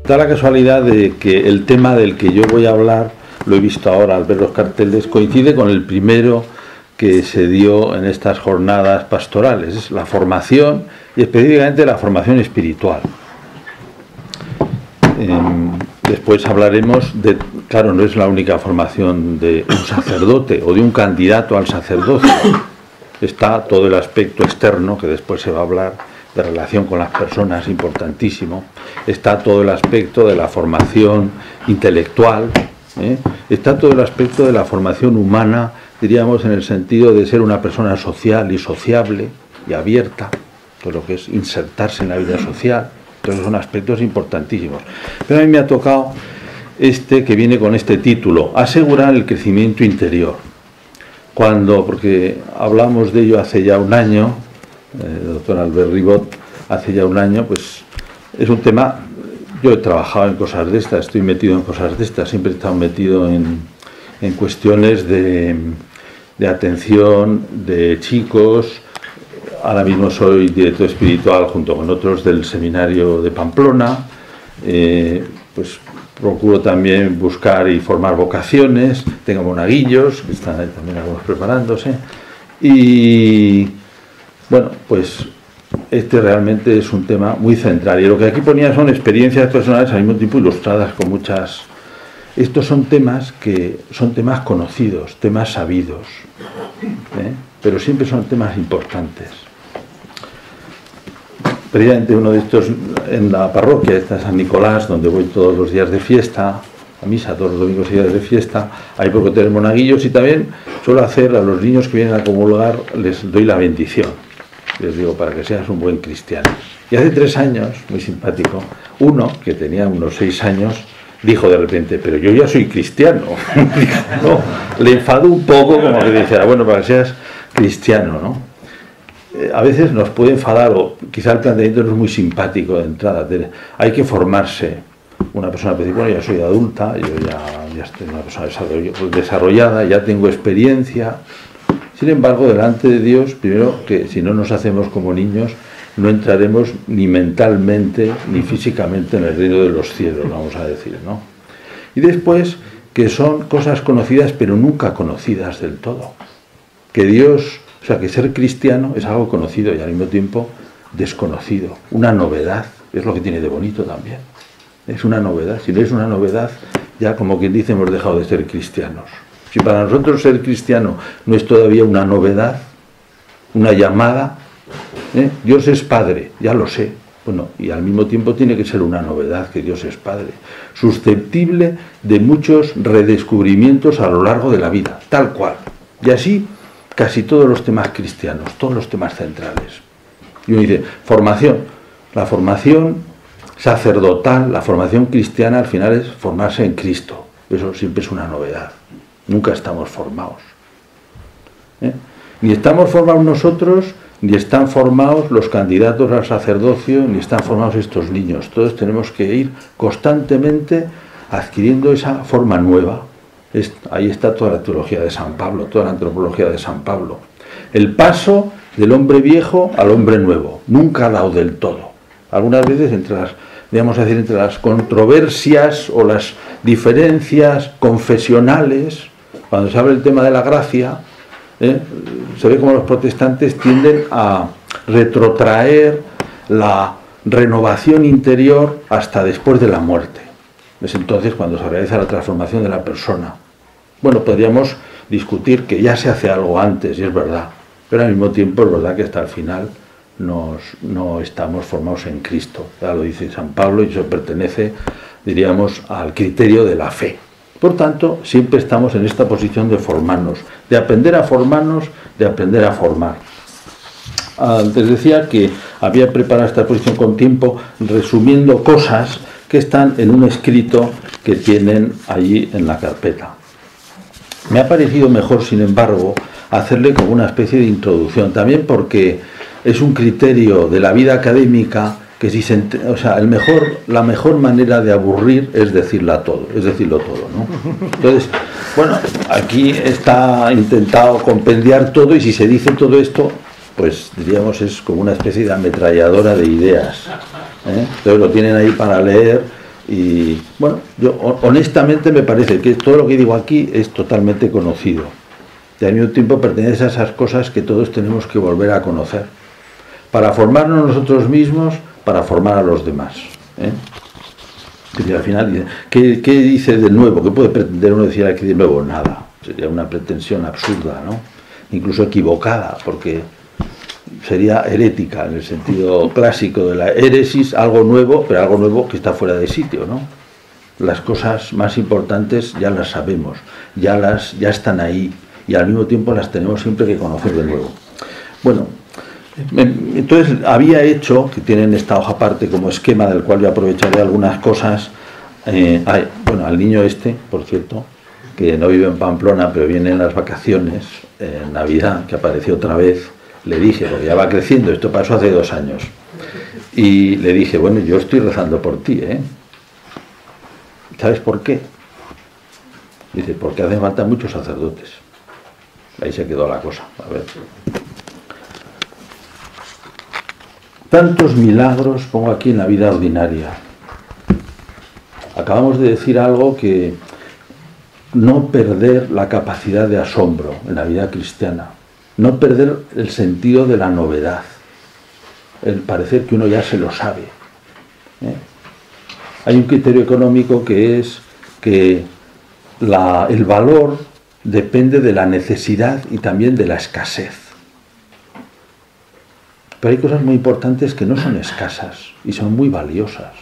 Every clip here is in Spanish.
Da la casualidad de que el tema del que yo voy a hablar, lo he visto ahora al ver los carteles, coincide con el primero que se dio en estas jornadas pastorales, es la formación y específicamente la formación espiritual. Después hablaremos de, claro, no es la única formación de un sacerdote o de un candidato al sacerdocio. Está todo el aspecto externo, que después se va a hablar, de relación con las personas, importantísimo. Está todo el aspecto de la formación intelectual, está todo el aspecto de la formación humana, diríamos en el sentido de ser una persona social y sociable y abierta, todo lo que es insertarse en la vida social. Entonces son aspectos importantísimos. Pero a mí me ha tocado este que viene con este título, asegurar el crecimiento interior. Porque hablamos de ello hace ya un año, el doctor Albert Ribot, hace ya un año, pues es un tema, yo he trabajado en cosas de estas, estoy metido en cosas de estas, siempre he estado metido en cuestiones de atención de chicos. Ahora mismo soy director espiritual junto con otros del seminario de Pamplona, pues procuro también buscar y formar vocaciones, tengo monaguillos, que están ahí también algunos preparándose, y bueno, pues este realmente es un tema muy central, y lo que aquí ponía son experiencias personales al mismo tiempo ilustradas con muchas... Estos son temas que son temas conocidos, temas sabidos, pero siempre son temas importantes. Precisamente uno de estos en la parroquia, esta San Nicolás, donde voy todos los días de fiesta, a misa todos los domingos y días de fiesta, hay poco tener monaguillos, y también suelo hacer a los niños que vienen a comulgar, les doy la bendición, les digo, para que seas un buen cristiano. Y hace 3 años, muy simpático, uno que tenía unos 6 años, dijo de repente, pero yo ya soy cristiano. No, le enfadó un poco, como que dijera, bueno, para que seas cristiano, ¿no? A veces nos puede enfadar, o quizá el planteamiento no es muy simpático de entrada. Hay que formarse. Una persona puede decir, bueno, ya soy adulta, yo ya estoy una persona desarrollada, ya tengo experiencia. Sin embargo, delante de Dios, primero, que si no nos hacemos como niños, no entraremos ni mentalmente ni físicamente en el reino de los cielos, vamos a decir, ¿no? Y después, que son cosas conocidas, pero nunca conocidas del todo. Que Dios... O sea, que ser cristiano es algo conocido y al mismo tiempo desconocido, una novedad, es lo que tiene de bonito también. Es una novedad, si no es una novedad, ya como quien dice hemos dejado de ser cristianos. Si para nosotros ser cristiano no es todavía una novedad, una llamada, Dios es Padre, ya lo sé, bueno, y al mismo tiempo tiene que ser una novedad que Dios es Padre, susceptible de muchos redescubrimientos a lo largo de la vida, tal cual, y así casi todos los temas cristianos, todos los temas centrales. Y uno dice, formación. La formación sacerdotal, la formación cristiana, al final es formarse en Cristo. Eso siempre es una novedad. Nunca estamos formados. Ni estamos formados nosotros, ni están formados los candidatos al sacerdocio, ni están formados estos niños. Todos tenemos que ir constantemente adquiriendo esa forma nueva. Ahí está toda la teología de San Pablo, toda la antropología de San Pablo. El paso del hombre viejo al hombre nuevo, nunca dado del todo. Algunas veces entre las controversias o las diferencias confesionales, cuando se habla del tema de la gracia, se ve como los protestantes tienden a retrotraer la renovación interior hasta después de la muerte. Es entonces cuando se realiza la transformación de la persona. Bueno, podríamos discutir que ya se hace algo antes, y es verdad, pero al mismo tiempo es verdad que hasta el final no estamos formados en Cristo. Ya lo dice San Pablo, y eso pertenece, diríamos, al criterio de la fe. Por tanto, siempre estamos en esta posición de formarnos, de aprender a formarnos, de aprender a formar. Antes decía que había preparado esta posición con tiempo, resumiendo cosas que están en un escrito que tienen allí en la carpeta. Me ha parecido mejor, sin embargo, hacerle como una especie de introducción, también porque es un criterio de la vida académica que la mejor manera de aburrir es decirlo todo, ¿no? Entonces, bueno, aquí está intentado compendiar todo, y si se dice todo esto, pues diríamos es como una especie de ametralladora de ideas. Entonces lo tienen ahí para leer Y bueno, yo honestamente me parece que todo lo que digo aquí es totalmente conocido. Y al mismo tiempo pertenece a esas cosas que todos tenemos que volver a conocer. Para formarnos nosotros mismos, para formar a los demás. Y al final, ¿qué dice de nuevo? ¿Qué puede pretender uno decir aquí de nuevo? Nada. Sería una pretensión absurda, ¿no? Incluso equivocada, porque sería herética en el sentido clásico de la héresis, algo nuevo, pero algo nuevo que está fuera de sitio, ¿no? Las cosas más importantes ya las sabemos, ya están ahí, y al mismo tiempo las tenemos siempre que conocer de nuevo. Bueno, entonces había hecho, que tienen esta hoja aparte como esquema del cual yo aprovecharé algunas cosas, bueno, al niño este, por cierto, que no vive en Pamplona, pero viene en las vacaciones, en Navidad, que apareció otra vez, le dije, porque ya va creciendo, esto pasó hace 2 años, y le dije, bueno, yo estoy rezando por ti, ¿eh? ¿Sabes por qué? Dice, porque hacen falta muchos sacerdotes. Ahí se quedó la cosa, a ver. Tantos milagros pongo aquí en la vida ordinaria. Acabamos de decir algo que no perder la capacidad de asombro en la vida cristiana, no perder el sentido de la novedad, el parecer que uno ya se lo sabe. Hay un criterio económico que es que el valor depende de la necesidad y también de la escasez. Pero hay cosas muy importantes que no son escasas y son muy valiosas.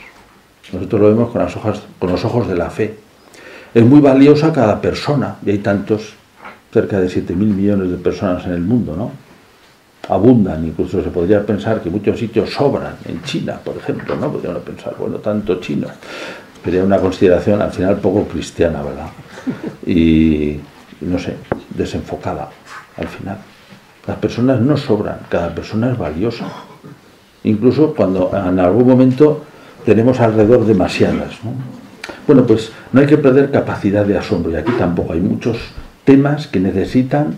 Nosotros lo vemos con los ojos de la fe. Es muy valiosa cada persona, y hay tantos, cerca de 7.000 millones de personas en el mundo, ¿no? Abundan, incluso se podría pensar que muchos sitios sobran, en China, por ejemplo, ¿no? Podríamos pensar, bueno, tanto chino. Sería una consideración al final poco cristiana, ¿verdad? Y, no sé, desenfocada, al final. Las personas no sobran, cada persona es valiosa. Incluso cuando en algún momento tenemos alrededor demasiadas, ¿no? Bueno, pues no hay que perder capacidad de asombro, y aquí tampoco hay muchos temas que necesitan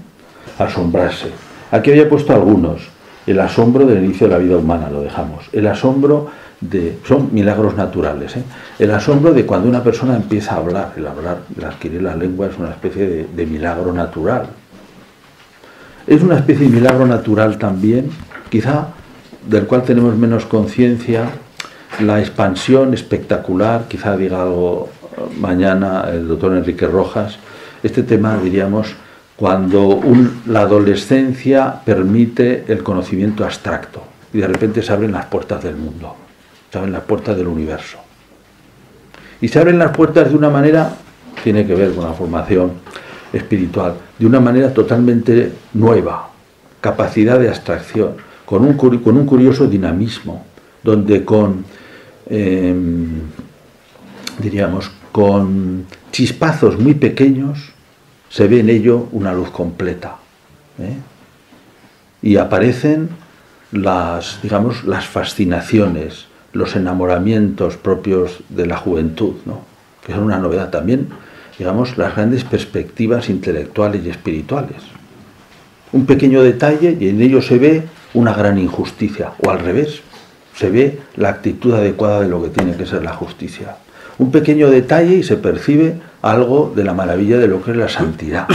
asombrarse. Aquí había puesto algunos. El asombro del inicio de la vida humana, lo dejamos. El asombro son milagros naturales, ¿eh? El asombro de cuando una persona empieza a hablar. El adquirir la lengua es una especie de milagro natural. Es una especie de milagro natural también, quizá del cual tenemos menos conciencia, la expansión espectacular, quizá diga algo mañana el doctor Enrique Rojas, este tema, diríamos, cuando la adolescencia permite el conocimiento abstracto y de repente se abren las puertas del mundo, se abren las puertas del universo. Y se abren las puertas de una manera, tiene que ver con la formación espiritual, de una manera totalmente nueva, capacidad de abstracción, con un curioso dinamismo, donde diríamos, con chispazos muy pequeños se ve en ello una luz completa, y aparecen las fascinaciones, los enamoramientos propios de la juventud, ¿no? Que son una novedad también, digamos, las grandes perspectivas intelectuales y espirituales. Un pequeño detalle y en ello se ve una gran injusticia, o al revés, se ve la actitud adecuada de lo que tiene que ser la justicia. Un pequeño detalle y se percibe algo de la maravilla de lo que es la santidad,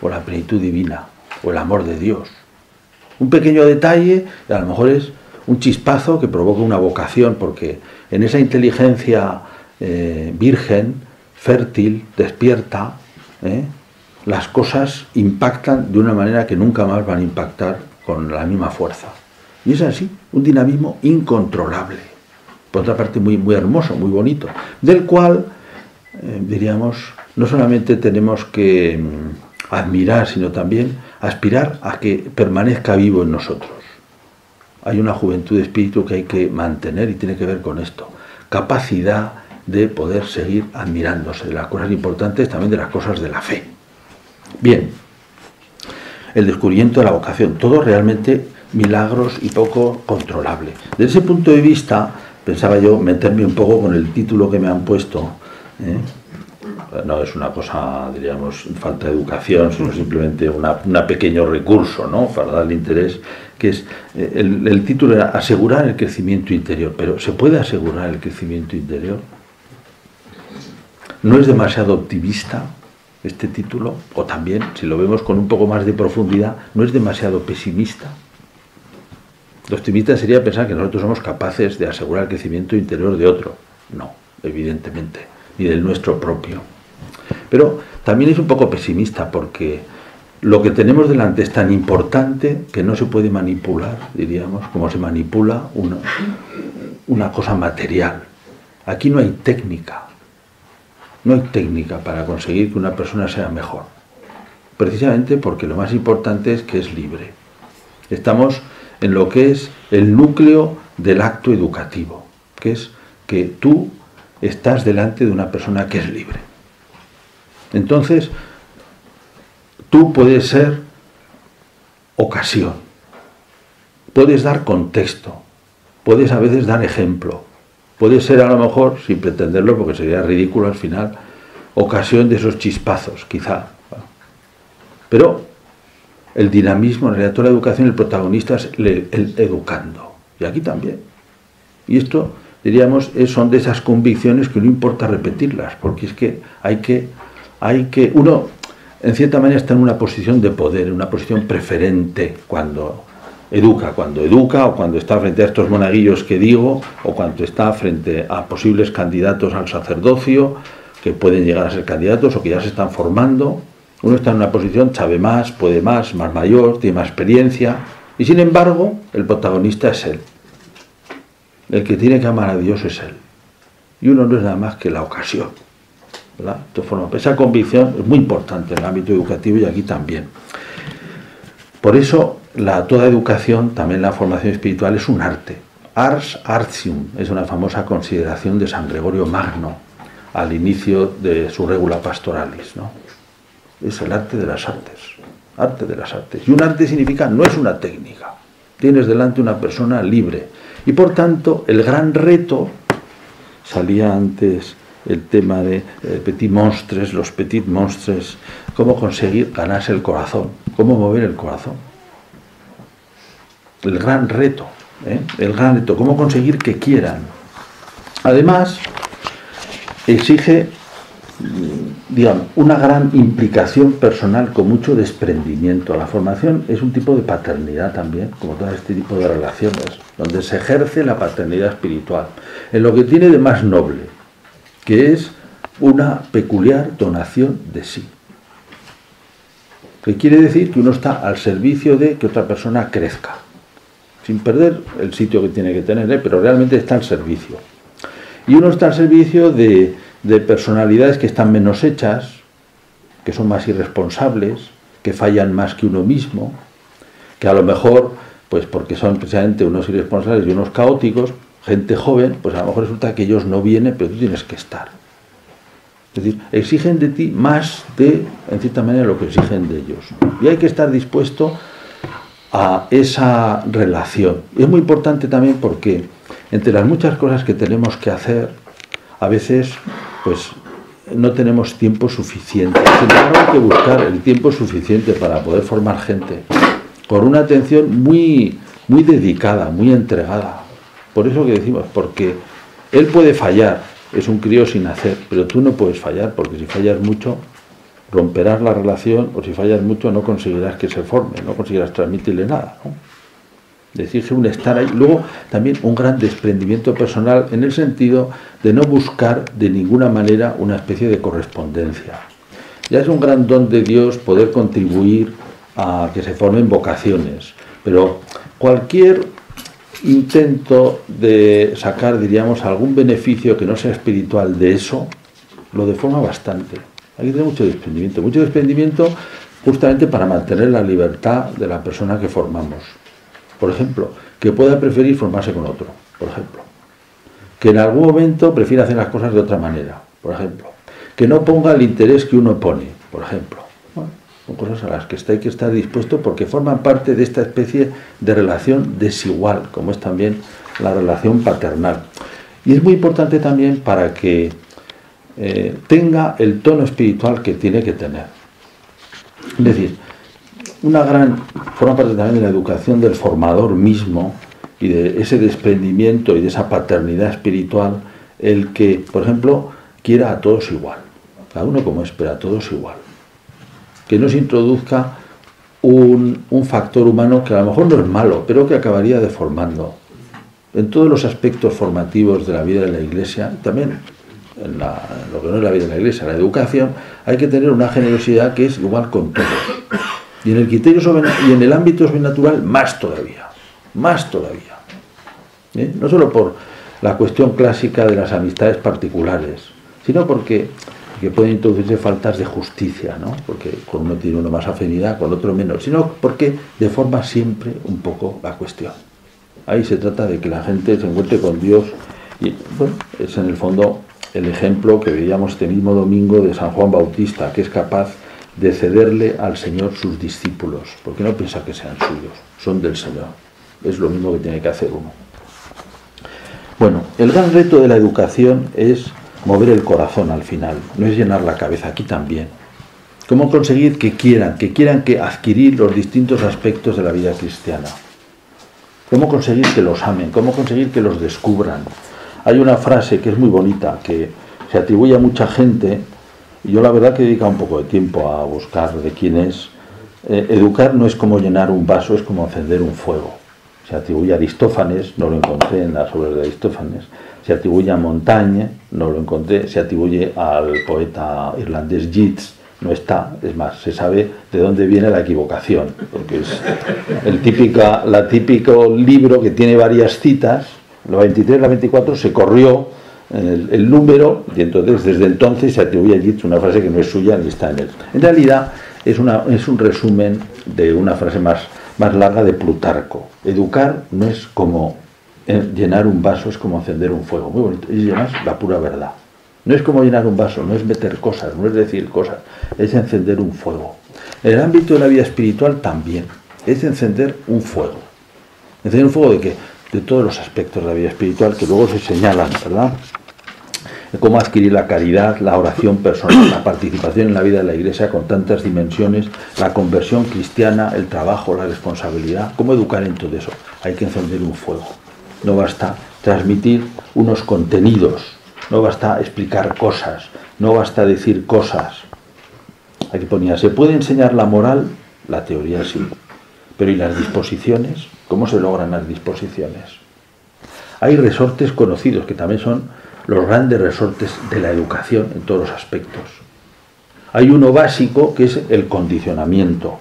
o la plenitud divina, o el amor de Dios. Un pequeño detalle, y a lo mejor es un chispazo que provoca una vocación, porque en esa inteligencia virgen, fértil, despierta, las cosas impactan de una manera que nunca más van a impactar con la misma fuerza. Y es así, un dinamismo incontrolable. Por otra parte, muy, muy hermoso, muy bonito, del cual, diríamos, no solamente tenemos que admirar, sino también aspirar a que permanezca vivo en nosotros. Hay una juventud de espíritu que hay que mantener y tiene que ver con esto. Capacidad de poder seguir admirándose de las cosas importantes, también de las cosas de la fe. Bien, el descubrimiento de la vocación, todo realmente milagros y poco controlable. Desde ese punto de vista, pensaba yo meterme un poco con el título que me han puesto. No es una cosa, diríamos, falta de educación, sino simplemente un pequeño recurso, ¿no?, para darle interés, que es, el título era asegurar el crecimiento interior. Pero ¿se puede asegurar el crecimiento interior? ¿no es demasiado optimista este título? O también, si lo vemos con un poco más de profundidad, ¿no es demasiado pesimista? Lo optimista sería pensar que nosotros somos capaces de asegurar el crecimiento interior de otro. No, evidentemente, ni del nuestro propio. Pero también es un poco pesimista porque lo que tenemos delante es tan importante que no se puede manipular, diríamos, como se manipula una cosa material. Aquí no hay técnica. No hay técnica para conseguir que una persona sea mejor. Precisamente porque lo más importante es que es libre. Estamos en lo que es el núcleo del acto educativo, que es que tú estás delante de una persona que es libre. Entonces, tú puedes ser ocasión, puedes dar contexto, puedes a veces dar ejemplo, puedes ser a lo mejor, sin pretenderlo porque sería ridículo al final, ocasión de esos chispazos, quizá. Pero el dinamismo, en realidad toda la educación, el protagonista es el educando. Y aquí también. Y esto, diríamos, son de esas convicciones que no importa repetirlas, porque es que hay que uno, en cierta manera, está en una posición de poder, en una posición preferente cuando educa o cuando está frente a estos monaguillos que digo, o cuando está frente a posibles candidatos al sacerdocio, que pueden llegar a ser candidatos o que ya se están formando. Uno está en una posición, sabe más, puede más, más mayor, tiene más experiencia, y sin embargo, el protagonista es él. El que tiene que amar a Dios es él. Y uno no es nada más que la ocasión, ¿verdad? Esa convicción es muy importante en el ámbito educativo y aquí también. Por eso, toda educación, también la formación espiritual, es un arte. Ars artium es una famosa consideración de San Gregorio Magno al inicio de su Regula Pastoralis, ¿no? Es el arte de las artes. Arte de las artes. Y un arte significa, no es una técnica. Tienes delante una persona libre. Y por tanto, el gran reto, salía antes el tema de petit monstres, los petit monstres, cómo conseguir ganarse el corazón, cómo mover el corazón. El gran reto, cómo conseguir que quieran. Además, exige, digamos, una gran implicación personal con mucho desprendimiento. La formación es un tipo de paternidad también, como todo este tipo de relaciones, donde se ejerce la paternidad espiritual, en lo que tiene de más noble, que es una peculiar donación de sí. Que quiere decir que uno está al servicio de que otra persona crezca, sin perder el sitio que tiene que tener, pero realmente está al servicio. Y uno está al servicio de personalidades que están menos hechas, que son más irresponsables, que fallan más que uno mismo, que a lo mejor, pues porque son precisamente unos irresponsables y unos caóticos, gente joven, pues a lo mejor resulta que ellos no vienen, pero tú tienes que estar. Es decir, exigen de ti más de, en cierta manera, lo que exigen de ellos. Y hay que estar dispuesto a esa relación. Y es muy importante también porque entre las muchas cosas que tenemos que hacer, a veces pues no tenemos tiempo suficiente. Sin embargo, hay que buscar el tiempo suficiente para poder formar gente con una atención muy, muy dedicada, muy entregada. Por eso que decimos, porque él puede fallar, es un crío sin hacer, pero tú no puedes fallar, porque si fallas mucho, romperás la relación, o si fallas mucho, no conseguirás que se forme, no conseguirás transmitirle nada, ¿no? Decirse un estar ahí. Luego también un gran desprendimiento personal en el sentido de no buscar de ninguna manera una especie de correspondencia. Ya es un gran don de Dios poder contribuir a que se formen vocaciones, pero cualquier intento de sacar, diríamos, algún beneficio que no sea espiritual de eso, lo deforma bastante. Hay que tener mucho desprendimiento justamente para mantener la libertad de la persona que formamos. Por ejemplo, que pueda preferir formarse con otro, por ejemplo. Que en algún momento prefiera hacer las cosas de otra manera, por ejemplo. Que no ponga el interés que uno pone, por ejemplo. Bueno, son cosas a las que hay que estar dispuesto porque forman parte de esta especie de relación desigual, como es también la relación paternal. Y es muy importante también para que tenga el tono espiritual que tiene que tener. Es decir, forma parte también de la educación del formador mismo y de ese desprendimiento y de esa paternidad espiritual, el que, por ejemplo, quiera a todos igual. cada uno como es, pero a todos igual. Que no se introduzca un factor humano que a lo mejor no es malo, pero que acabaría deformando. En todos los aspectos formativos de la vida de la Iglesia, también en lo que no es la vida de la Iglesia, la educación, hay que tener una generosidad que es igual con todos. Y en el criterio y en el ámbito sobrenatural, más todavía. Más todavía. No solo por la cuestión clásica de las amistades particulares, sino porque pueden introducirse faltas de justicia, ¿no? Porque con uno tiene uno más afinidad, con otro menos, sino porque deforma siempre un poco la cuestión. Ahí se trata de que la gente se encuentre con Dios y, bueno, es en el fondo el ejemplo que veíamos este mismo domingo de San Juan Bautista, que es capaz de cederle al Señor sus discípulos, porque no piensa que sean suyos, son del Señor. Es lo mismo que tiene que hacer uno. Bueno, el gran reto de la educación es mover el corazón al final, no es llenar la cabeza, aquí también. ¿Cómo conseguir que quieran que adquirir los distintos aspectos de la vida cristiana? ¿Cómo conseguir que los amen? ¿Cómo conseguir que los descubran? Hay una frase que es muy bonita, que se atribuye a mucha gente, y yo la verdad que he dedicado un poco de tiempo a buscar de quién es. Educar no es como llenar un vaso, es como encender un fuego. Se atribuye a Aristófanes, no lo encontré en las obras de Aristófanes. Se atribuye a Montaigne, no lo encontré. Se atribuye al poeta irlandés Yeats, no está. Es más, se sabe de dónde viene la equivocación, porque es el típico libro que tiene varias citas. La 23 y la 24 se corrió el número, y entonces desde entonces se atribuye a Yeats una frase que no es suya ni está en él. En realidad es un resumen de una frase más larga de Plutarco. Educar no es como llenar un vaso, es como encender un fuego. Muy bonito. Y además la pura verdad. No es como llenar un vaso, no es meter cosas, no es decir cosas, es encender un fuego. En el ámbito de la vida espiritual también, es encender un fuego. ¿Encender un fuego de qué? De todos los aspectos de la vida espiritual que luego se señalan, ¿verdad? Cómo adquirir la caridad, la oración personal, la participación en la vida de la Iglesia con tantas dimensiones, la conversión cristiana, el trabajo, la responsabilidad. ¿Cómo educar en todo eso? Hay que encender un fuego. No basta transmitir unos contenidos, no basta explicar cosas, no basta decir cosas. Aquí ponía, ¿se puede enseñar la moral? La teoría sí. Pero ¿y las disposiciones? ¿Cómo se logran las disposiciones? Hay resortes conocidos que también son los grandes resortes de la educación en todos los aspectos. Hay uno básico que es el condicionamiento,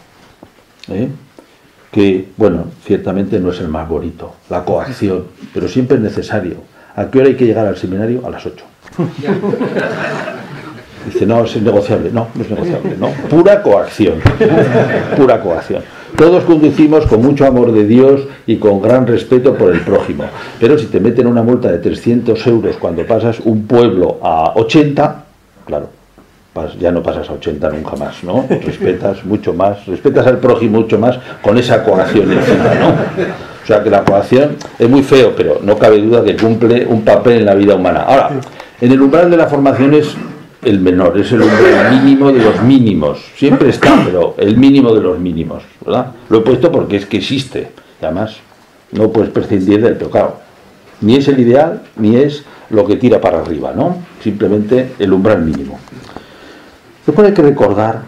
que, bueno, ciertamente no es el más bonito, la coacción, pero siempre es necesario. ¿A qué hora hay que llegar al seminario? A las 8. Dice, no, es negociable. No, no es negociable, no. Pura coacción. Pura coacción. Todos conducimos con mucho amor de Dios y con gran respeto por el prójimo. Pero si te meten una multa de 300 euros cuando pasas un pueblo a 80, claro, ya no pasas a 80 nunca más, ¿no? Respetas mucho más, respetas al prójimo mucho más con esa coacción encima, ¿no? O sea que la coacción es muy feo, pero no cabe duda que cumple un papel en la vida humana. Ahora, en el umbral de la formación es el menor, es el umbral mínimo de los mínimos. Siempre está, pero el mínimo de los mínimos, ¿verdad? Lo he puesto porque es que existe. Y además, no puedes prescindir del pecado. Ni es el ideal, ni es lo que tira para arriba, ¿no? Simplemente el umbral mínimo. Después hay que recordar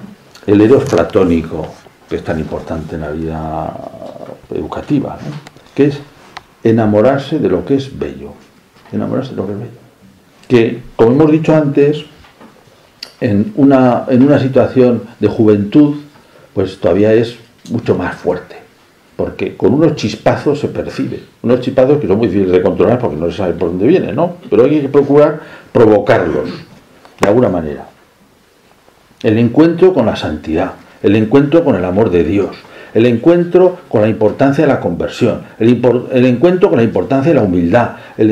el eros platónico, que es tan importante en la vida educativa, ¿no? Que es enamorarse de lo que es bello. Enamorarse de lo que es bello. Que, como hemos dicho antes, en una situación de juventud, pues todavía es mucho más fuerte, porque con unos chispazos se percibe, unos chispazos que son muy difíciles de controlar porque no se sabe por dónde vienen, ¿no? Pero hay que procurar provocarlos, de alguna manera. El encuentro con la santidad, el encuentro con el amor de Dios, el encuentro con la importancia de la conversión, el encuentro con la importancia de la humildad, el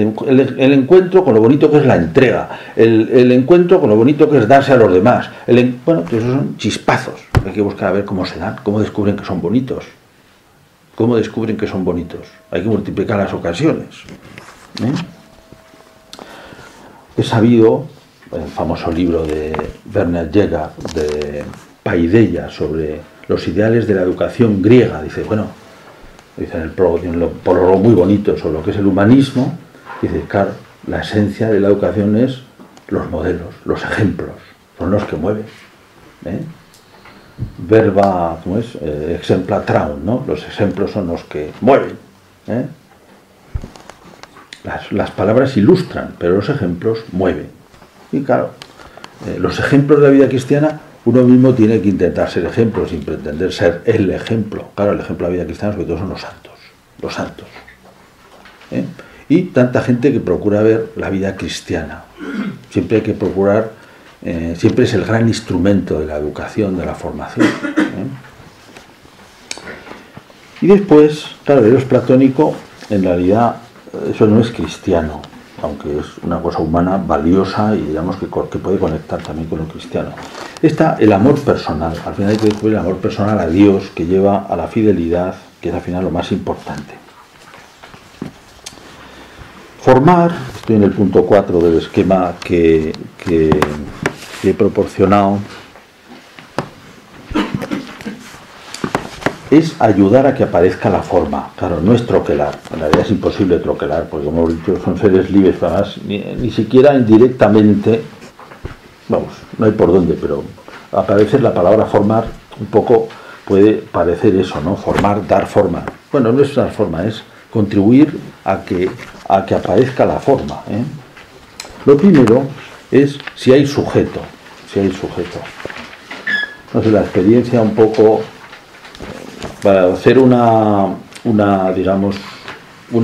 encuentro con lo bonito que es la entrega, el encuentro con lo bonito que es darse a los demás. Bueno, esos son chispazos. Hay que buscar a ver cómo se dan, cómo descubren que son bonitos. ¿Cómo descubren que son bonitos? Hay que multiplicar las ocasiones. He sabido, el famoso libro de Werner Jäger, de Paideia, sobre los ideales de la educación griega, dice, bueno, dice en el prólogo muy bonito sobre lo que es el humanismo, dice, claro, la esencia de la educación es los modelos, los ejemplos. son los que mueven. Verba, ¿cómo es? Exempla traum, ¿no? Los ejemplos son los que mueven. Las palabras ilustran, pero los ejemplos mueven. Y claro, los ejemplos de la vida cristiana, uno mismo tiene que intentar ser ejemplo sin pretender ser el ejemplo. Claro, el ejemplo de la vida cristiana sobre todo son los santos. Los santos. Y tanta gente que procura ver la vida cristiana. Siempre hay que procurar, siempre es el gran instrumento de la educación, de la formación. Y después, claro, el eros platónico, en realidad, eso no es cristiano, aunque es una cosa humana valiosa y digamos que puede conectar también con lo cristiano. Está el amor personal. Al final hay que descubrir el amor personal a Dios, que lleva a la fidelidad, que es al final lo más importante. Formar, estoy en el punto 4 del esquema que he proporcionado, es ayudar a que aparezca la forma. Claro, no es troquelar, en realidad es imposible troquelar, porque como hemos dicho, son seres libres, además, ni siquiera indirectamente, vamos, no hay por dónde, pero aparece la palabra formar, un poco puede parecer eso, ¿no? Formar, dar forma. Bueno, no es dar forma, es contribuir a que aparezca la forma. Lo primero es si hay sujeto. Entonces la experiencia un poco, para hacer una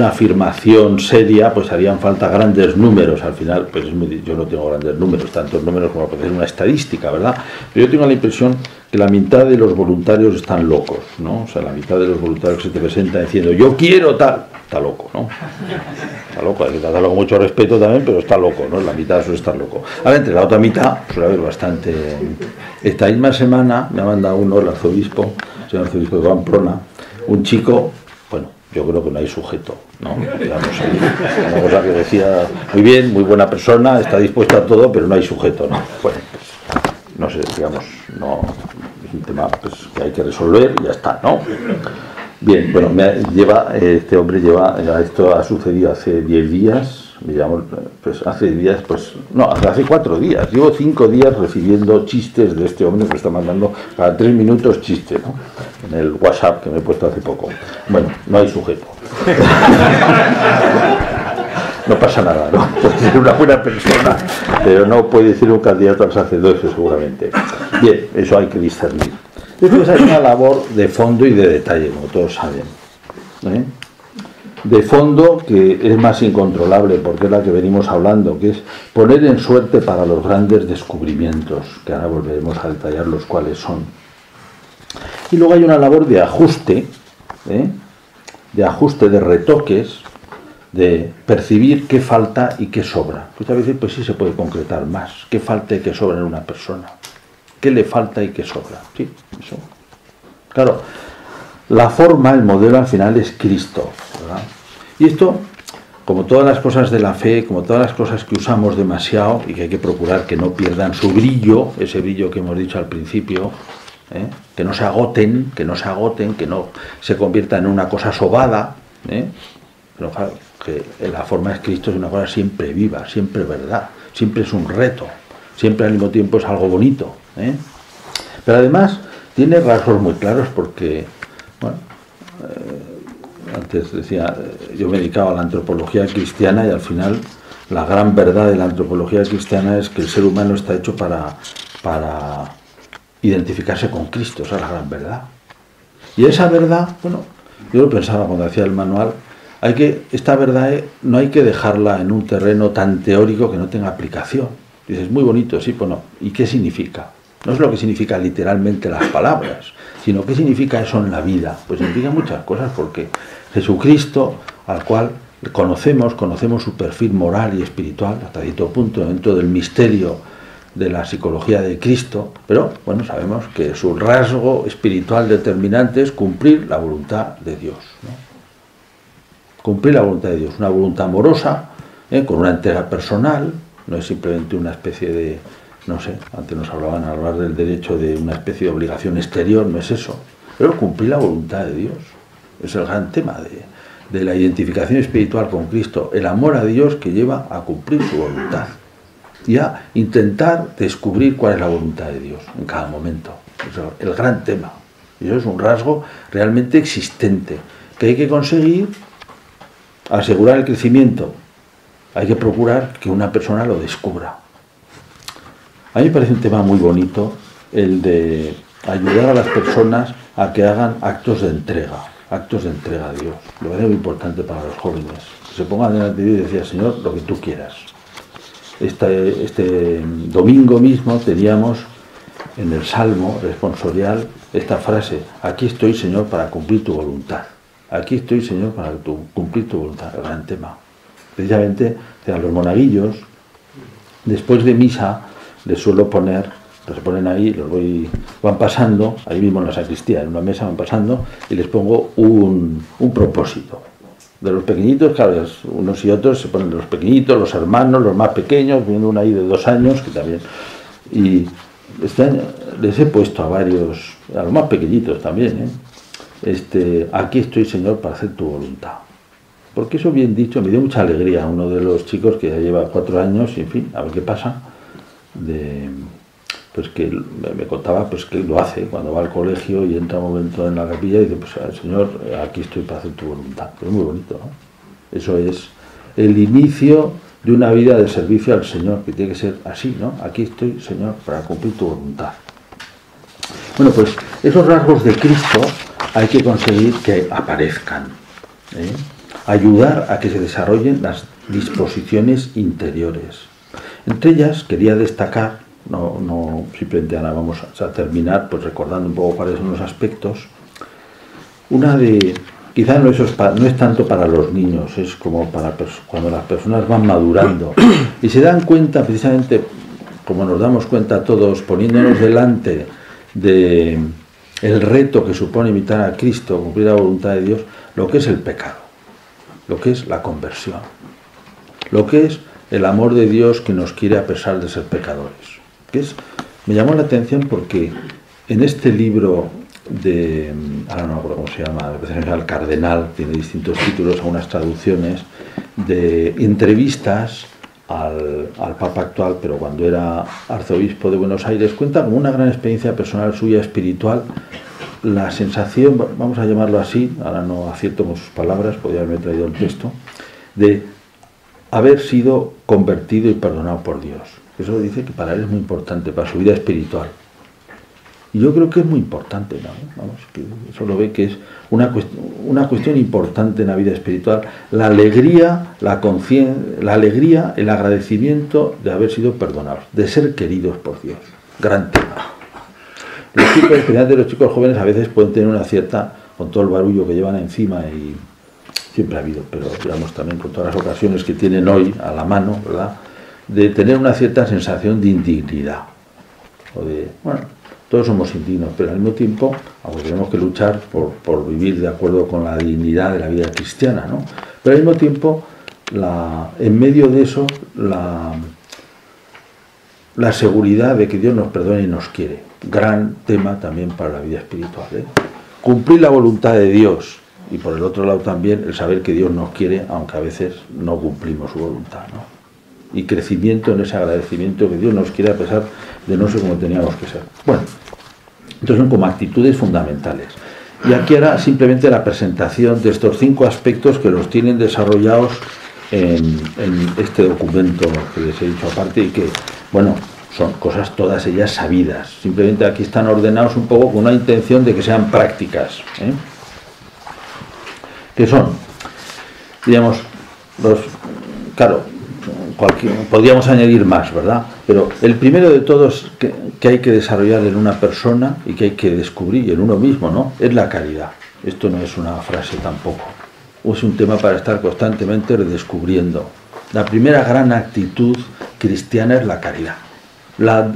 afirmación seria, pues harían falta grandes números. Al final, pues yo no tengo grandes números, tantos números como para hacer una estadística, ¿verdad? Pero yo tengo la impresión que la mitad de los voluntarios están locos, ¿no? O sea, la mitad de los voluntarios que se te presentan diciendo yo quiero tal, está loco, ¿no? Está loco, hay que tratarlo con mucho respeto también, pero está loco, ¿no? La mitad suele estar loco. Ahora, entre la otra mitad suele haber bastante. Esta misma semana me ha mandado uno, el señor arzobispo de Pamplona, un chico, bueno, yo creo que no hay sujeto, ¿no? Digamos, una cosa que decía, muy bien, muy buena persona, está dispuesta a todo, pero no hay sujeto, ¿no? Bueno, pues, no sé, digamos, no, es un tema pues, que hay que resolver y ya está, ¿no? Bien, bueno, este hombre lleva, esto ha sucedido hace 10 días, pues hace 10 días, pues, no, hace 4 días, llevo 5 días recibiendo chistes de este hombre que está mandando cada 3 minutos chiste, ¿no? En el WhatsApp que me he puesto hace poco. Bueno, no hay sujeto. No pasa nada, ¿no? Puede ser una buena persona, pero no puede ser un candidato al sacerdocio seguramente. Bien, eso hay que discernir. Después hay una labor de fondo y de detalle, como todos saben. De fondo, que es más incontrolable, porque es la que venimos hablando, que es poner en suerte para los grandes descubrimientos, que ahora volveremos a detallar los cuales son. Y luego hay una labor de ajuste, de retoques, de percibir qué falta y qué sobra. Muchas veces pues sí se puede concretar más, qué falta y qué sobra en una persona, qué le falta y qué sobra. Sí, eso. Claro, la forma, el modelo al final es Cristo, ¿verdad? Y esto, como todas las cosas de la fe, como todas las cosas que usamos demasiado y que hay que procurar que no pierdan su brillo, ese brillo que hemos dicho al principio, que no se agoten, que no se convierta en una cosa sobada, pero claro, que la forma es Cristo, es una cosa siempre viva, siempre verdad, siempre es un reto, siempre al mismo tiempo es algo bonito, pero además tiene rasgos muy claros porque, bueno, antes decía, yo me dedicaba a la antropología cristiana y al final la gran verdad de la antropología cristiana es que el ser humano está hecho para identificarse con Cristo, esa es la gran verdad. Y esa verdad, bueno, yo lo pensaba cuando hacía el manual, esta verdad no hay que dejarla en un terreno tan teórico que no tenga aplicación. Dices, muy bonito, sí, pues no. ¿Y qué significa? No es lo que significa literalmente las palabras, sino qué significa eso en la vida. Pues significa muchas cosas, porque Jesucristo, al cual conocemos su perfil moral y espiritual, hasta cierto punto, dentro del misterio de la psicología de Cristo, pero bueno, sabemos que su rasgo espiritual determinante es cumplir la voluntad de Dios, ¿no? Cumplir la voluntad de Dios, una voluntad amorosa, con una entrega personal, no es simplemente una especie de, no sé, antes nos hablaban al hablar del derecho de una especie de obligación exterior, no es eso, pero cumplir la voluntad de Dios, es el gran tema de la identificación espiritual con Cristo, el amor a Dios que lleva a cumplir su voluntad. y a intentar descubrir cuál es la voluntad de Dios en cada momento. Eso es el gran tema. Y eso es un rasgo realmente existente, que hay que conseguir asegurar el crecimiento. Hay que procurar que una persona lo descubra. A mí me parece un tema muy bonito el de ayudar a las personas a que hagan actos de entrega a Dios. Lo parece muy importante para los jóvenes. Que se pongan delante de Dios y decir, Señor, lo que tú quieras. Este domingo mismo teníamos en el Salmo responsorial esta frase: aquí estoy, Señor, para cumplir tu voluntad. Aquí estoy, Señor, para cumplir tu voluntad. El gran tema. Precisamente a los monaguillos, después de misa, les suelo poner, los ponen ahí, van pasando, ahí mismo en la sacristía, en una mesa van pasando, y les pongo un propósito. De los pequeñitos, claro, unos y otros se ponen los pequeñitos, los hermanos, los más pequeños, viendo uno ahí de 2 años, que también. Y les he puesto a varios, a los más pequeñitos también, aquí estoy, Señor, para hacer tu voluntad. Porque eso, bien dicho, me dio mucha alegría. Uno de los chicos que ya lleva 4 años, y en fin, a ver qué pasa, pues que me contaba pues que lo hace cuando va al colegio y entra un momento en la capilla y dice, pues Señor, aquí estoy para hacer tu voluntad. Es muy bonito, ¿no? Eso es el inicio de una vida de servicio al Señor, que tiene que ser así, ¿no? Aquí estoy, Señor, para cumplir tu voluntad. Bueno, pues esos rasgos de Cristo hay que conseguir que aparezcan, ayudar a que se desarrollen las disposiciones interiores. Entre ellas quería destacar, no simplemente ahora vamos a terminar pues recordando un poco cuáles son los aspectos. Una de, quizás no es tanto para los niños, es como para cuando las personas van madurando y se dan cuenta, precisamente como nos damos cuenta todos, poniéndonos delante de el reto que supone imitar a Cristo, cumplir la voluntad de Dios, lo que es el pecado, lo que es la conversión, lo que es el amor de Dios que nos quiere a pesar de ser pecadores. Me llamó la atención porque en este libro ahora no me acuerdo cómo se llama, el Cardenal, tiene distintos títulos, algunas traducciones, de entrevistas al Papa actual, pero cuando era arzobispo de Buenos Aires, cuenta como una gran experiencia personal suya, espiritual, la sensación, vamos a llamarlo así, ahora no acierto con sus palabras, podría haberme traído el texto, de haber sido convertido y perdonado por Dios. Eso dice que para él es muy importante, para su vida espiritual. Y yo creo que es muy importante, ¿no? Vamos, que eso lo ve que es una cuestión importante en la vida espiritual, la alegría, la alegría, el agradecimiento de haber sido perdonados, de ser queridos por Dios. Gran tema. Los chicos, especialmente los chicos jóvenes, a veces pueden tener una cierta, con todo el barullo que llevan encima, y siempre ha habido, pero digamos también con todas las ocasiones que tienen hoy a la mano, ¿verdad?, de tener una cierta sensación de indignidad. O de, bueno, todos somos indignos, pero al mismo tiempo, aunque tenemos que luchar por vivir de acuerdo con la dignidad de la vida cristiana, ¿no? Pero al mismo tiempo, en medio de eso, la seguridad de que Dios nos perdona y nos quiere. Gran tema también para la vida espiritual, ¿eh? Cumplir la voluntad de Dios, y por el otro lado también el saber que Dios nos quiere, aunque a veces no cumplimos su voluntad, ¿no? Y crecimiento en ese agradecimiento que Dios nos quiere a pesar de no ser como teníamos que ser. Bueno, entonces son como actitudes fundamentales. Y aquí ahora simplemente la presentación de estos 5 aspectos que los tienen desarrollados en este documento que les he dicho aparte, y que, bueno, son cosas todas ellas sabidas. Simplemente aquí están ordenados un poco con una intención de que sean prácticas, ¿eh? Que son, digamos, claro, podríamos añadir más, ¿verdad? Pero el primero de todos que hay que desarrollar en una persona y que hay que descubrir en uno mismo, ¿no?, es la caridad. Esto no es una frase tampoco, es un tema para estar constantemente redescubriendo. La primera gran actitud cristiana es la caridad,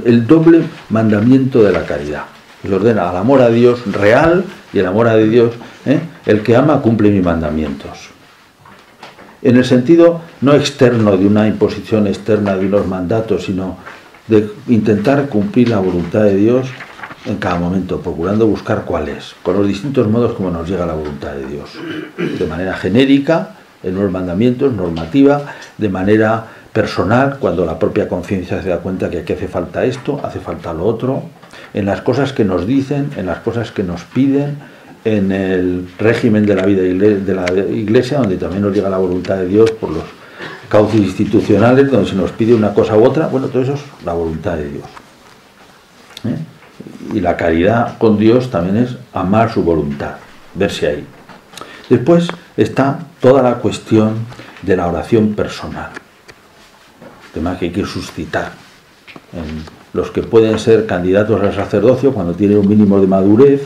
el doble mandamiento de la caridad. Se ordena al amor a Dios real y el amor a Dios, el que ama cumple mis mandamientos. En el sentido no externo de una imposición externa de unos mandatos, sino de intentar cumplir la voluntad de Dios en cada momento, procurando buscar cuál es, con los distintos modos como nos llega la voluntad de Dios. De manera genérica, en unos mandamientos, normativa, de manera personal, cuando la propia conciencia se da cuenta que aquí hace falta esto, hace falta lo otro, en las cosas que nos dicen, en las cosas que nos piden, en el régimen de la vida de la Iglesia, donde también nos llega la voluntad de Dios por los cauces institucionales, donde se nos pide una cosa u otra. Bueno, todo eso es la voluntad de Dios. Y la caridad con Dios también es amar su voluntad, verse ahí. Después está toda la cuestión de la oración personal, tema que hay que suscitar en los que pueden ser candidatos al sacerdocio cuando tienen un mínimo de madurez,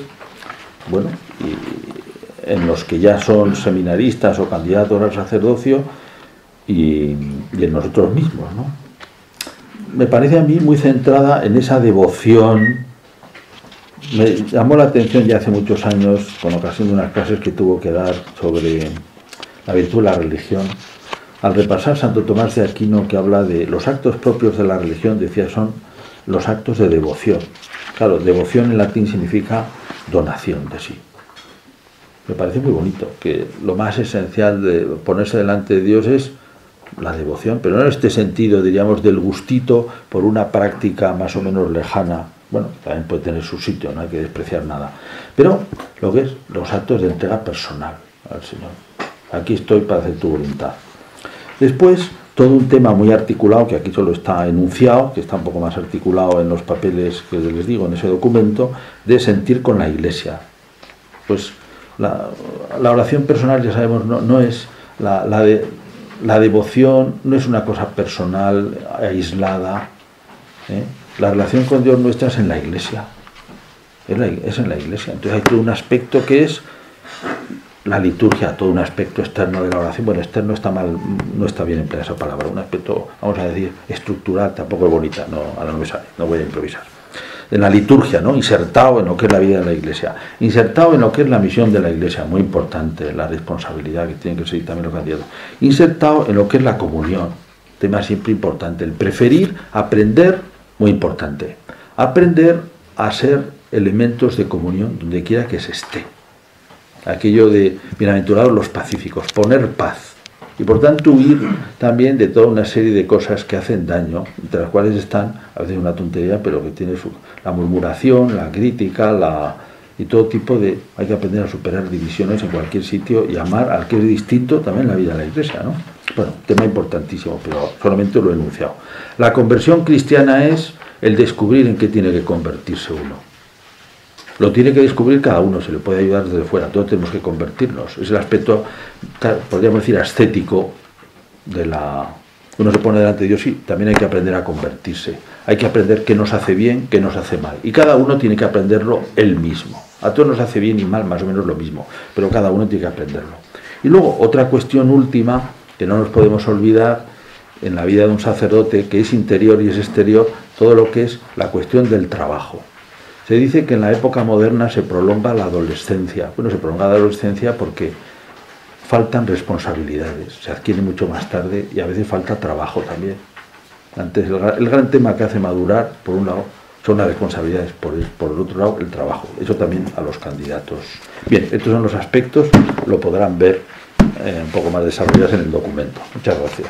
bueno, y en los que ya son seminaristas o candidatos al sacerdocio y en nosotros mismos, ¿no? Me parece a mí muy centrada en esa devoción. Me llamó la atención ya hace muchos años, con ocasión de unas clases que tuvo que dar sobre la virtud de la religión, al repasar Santo Tomás de Aquino, que habla de los actos propios de la religión, decía, son los actos de devoción. Claro, devoción en latín significa donación de sí. Me parece muy bonito, que lo más esencial de ponerse delante de Dios es la devoción, pero no en este sentido, diríamos, del gustito por una práctica más o menos lejana. Bueno, también puede tener su sitio, no hay que despreciar nada. Pero lo que es los actos de entrega personal al Señor. Aquí estoy para hacer tu voluntad. Después, todo un tema muy articulado, que aquí solo está enunciado, que está un poco más articulado en los papeles que les digo, en ese documento, de sentir con la Iglesia. Pues la oración personal, ya sabemos, no es la devoción, no es una cosa personal, aislada, ¿eh? La relación con Dios nuestra es en la Iglesia, es en la Iglesia. Entonces hay todo un aspecto que es la liturgia, todo un aspecto externo de la oración. Bueno, externo está mal, no está bien empleada esa palabra, un aspecto, vamos a decir, estructural, tampoco es bonita, no, ahora no me sale, no voy a improvisar. En la liturgia, ¿no? Insertado en lo que es la vida de la Iglesia, insertado en lo que es la misión de la Iglesia, muy importante, la responsabilidad que tienen que seguir también los candidatos, insertado en lo que es la comunión, tema siempre importante, el preferir, aprender, muy importante, aprender a ser elementos de comunión donde quiera que se esté. Aquello de bienaventurados los pacíficos, poner paz. Y por tanto huir también de toda una serie de cosas que hacen daño, entre las cuales están, a veces una tontería, pero que tiene la murmuración, la crítica, y todo tipo de... Hay que aprender a superar divisiones en cualquier sitio y amar al que es distinto también en la vida de la Iglesia, ¿no? Bueno, tema importantísimo, pero solamente lo he enunciado. La conversión cristiana es el descubrir en qué tiene que convertirse uno. Lo tiene que descubrir cada uno, se le puede ayudar desde fuera, todos tenemos que convertirnos. Es el aspecto, podríamos decir, ascético de la... Uno se pone delante de Dios, sí, también hay que aprender a convertirse. Hay que aprender qué nos hace bien, qué nos hace mal. Y cada uno tiene que aprenderlo él mismo. A todos nos hace bien y mal, más o menos lo mismo, pero cada uno tiene que aprenderlo. Y luego, otra cuestión última, que no nos podemos olvidar en la vida de un sacerdote, que es interior y es exterior, todo lo que es la cuestión del trabajo. Se dice que en la época moderna se prolonga la adolescencia. Bueno, se prolonga la adolescencia porque faltan responsabilidades, se adquiere mucho más tarde y a veces falta trabajo también. Antes, el gran tema que hace madurar, por un lado, son las responsabilidades, por el otro lado, el trabajo. Eso también a los candidatos. Bien, estos son los aspectos, lo podrán ver un poco más desarrollados en el documento. Muchas gracias.